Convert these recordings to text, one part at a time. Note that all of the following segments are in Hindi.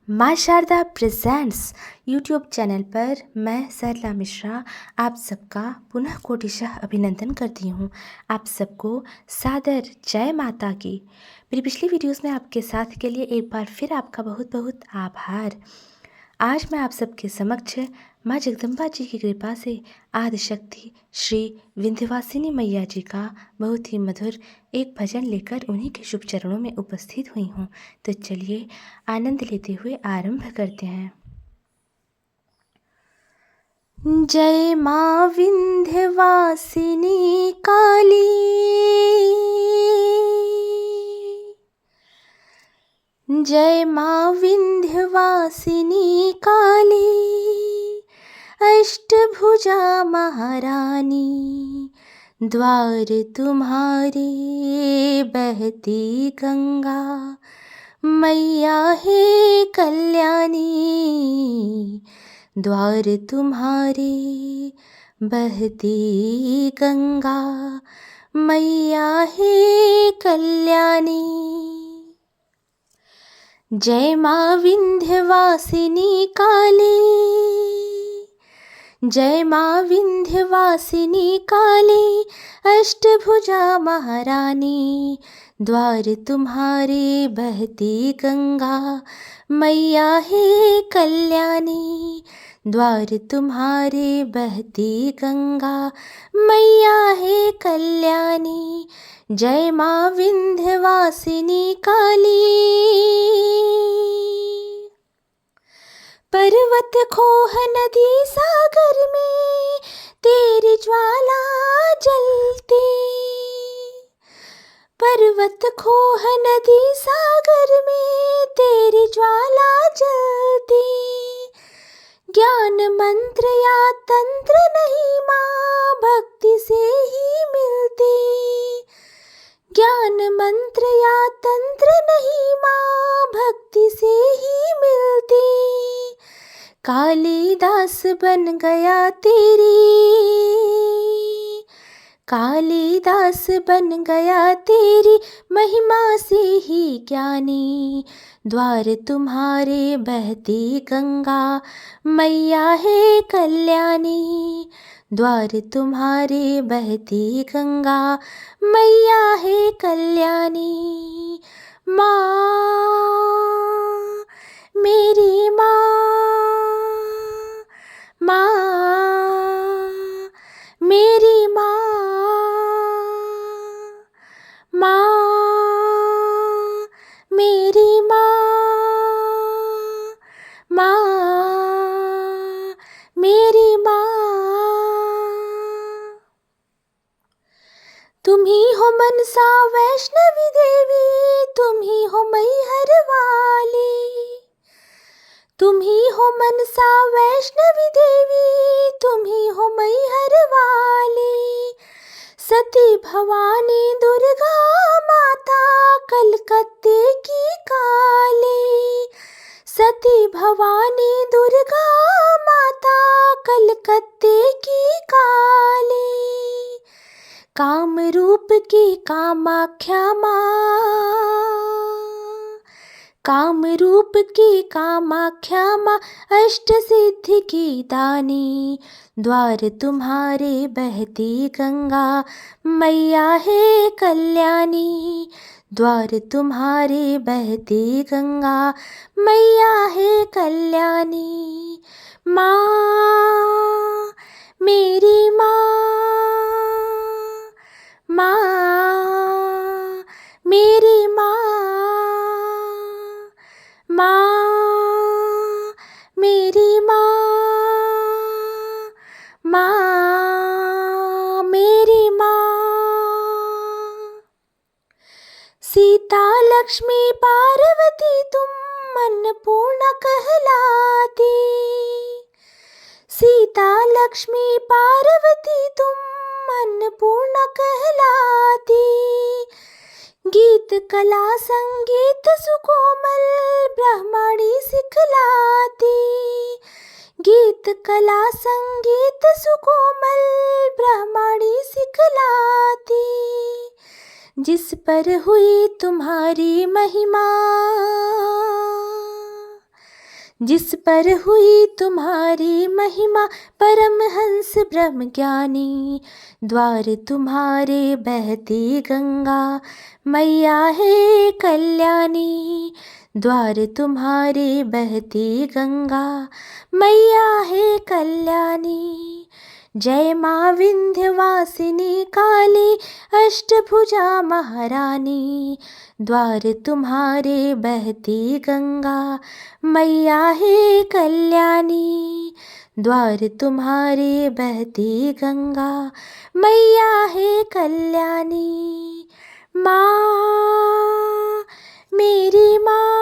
माँ शारदा प्रेजेंट्स यूट्यूब चैनल पर मैं सरला मिश्रा आप सबका पुनः कोटिशः अभिनंदन करती हूँ। आप सबको सादर जय माता की। मेरी पिछली वीडियोस में आपके साथ के लिए एक बार फिर आपका बहुत बहुत आभार। आज मैं आप सबके समक्ष माँ जगदम्बा जी की कृपा से आदिशक्ति श्री विंध्यवासिनी मैया जी का बहुत ही मधुर एक भजन लेकर उन्हीं के शुभ चरणों में उपस्थित हुई हूँ। तो चलिए आनंद लेते हुए आरंभ करते हैं। जय माँ विंध्यवासिनी काली, जय माँ विंध्यवासिनी काली, अष्टभुजा महारानी, द्वार तुम्हारे बहती गंगा, मैया है कल्याणी, द्वार तुम्हारे बहती गंगा, मैया है कल्याणी। जय माँ विंध्यवासिनी काली, जय माँ विंध्यवासिनी काली, अष्टभुजा महारानी, द्वार तुम्हारे बहती गंगा, मैया है कल्याणी, द्वार तुम्हारे बहती गंगा, मैया है कल्याणी। जय माँ विंध्यवासिनी काली। पर्वत खोह नदी सागर में तेरी ज्वाला जलती, पर्वत खोह नदी सागर में तेरी ज्वाला जलती, ज्ञान मंत्र या तंत्र नहीं माँ भक्ति से ही मिलती, ज्ञान मंत्र या तंत्र नहीं माँ भक्ति से ही मिलती, कालिदास बन गया तेरी, कालिदास बन गया तेरी महिमा से ही ज्ञानी, द्वार तुम्हारे बहती गंगा, मैया है कल्याणी, द्वार तुम्हारे बहती गंगा, मैया है कल्याणी। माँ मेरी माँ, माँ मेरी माँ, माँ मेरी माँ, माँ मेरी माँ। तुम ही हो मनसा वैष्णवी देवी, तुम ही हो मैहर वाली, तुम ही हो मनसा वैष्णवी देवी, तुम ही हो मैहर वाली, सती भवानी दुर्गा माता कलकत्ते की काली, सती भवानी दुर्गा माता कलकत्ते की काली, काम रूप की कामाख्या माँ, काम रूप की कामाख्या माँ, अष्ट सिद्धि की दानी, द्वार तुम्हारे बहती गंगा, मैया है कल्याणी, द्वार तुम्हारे बहती गंगा, मैया है कल्याणी। माँ मेरी माँ, माँ मेरी माँ, माँ मेरी माँ, माँ मेरी माँ। सीता लक्ष्मी पार्वती तुम अन्नपूर्णा कहलाती, सीता लक्ष्मी पार्वती तुम अन्नपूर्णा कहलाती, गीत कला संगीत सुकोमल ब्रह्माणी सिखलाती, गीत कला संगीत सुकोमल ब्रह्माणी सिखलाती, जिस पर हुई तुम्हारी महिमा, जिस पर हुई तुम्हारी महिमा परमहंस ब्रह्म ज्ञानी। द्वार तुम्हारे बहती गंगा मैया है कल्याणी। द्वार तुम्हारे बहती गंगा मैया है कल्याणी। जय माँ विंध्यवासिनी काली अष्टभुजा महारानी। द्वार तुम्हारे बहती गंगा मैया है कल्याणी। द्वार तुम्हारे बहती गंगा मैया है कल्याणी। माँ मेरी माँ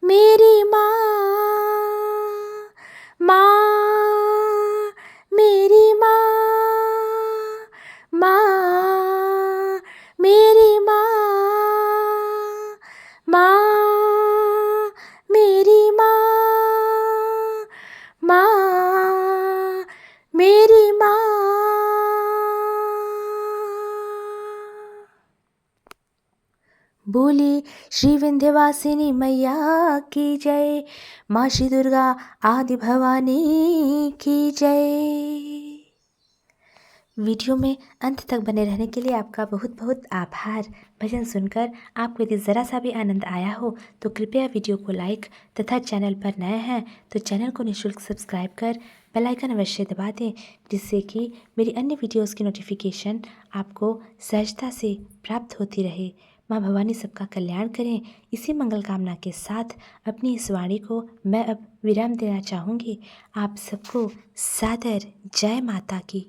मेरी माँ मेरी माँ मेरी माँ मेरी माँ मेरी माँ। बोले श्री विंध्यवासिनी मैया की जय। माँ श्री दुर्गा आदि भवानी की जय। वीडियो में अंत तक बने रहने के लिए आपका बहुत बहुत आभार। भजन सुनकर आपको यदि ज़रा सा भी आनंद आया हो तो कृपया वीडियो को लाइक तथा चैनल पर नए हैं तो चैनल को निःशुल्क सब्सक्राइब कर बेल आइकन अवश्य दबा दें, जिससे कि मेरी अन्य वीडियोस की नोटिफिकेशन आपको सहजता से प्राप्त होती रहे। माँ भवानी सबका कल्याण करें। इसी मंगल कामना के साथ अपनी इस वाणी को मैं अब विराम देना चाहूँगी। आप सबको सादर जय माता की।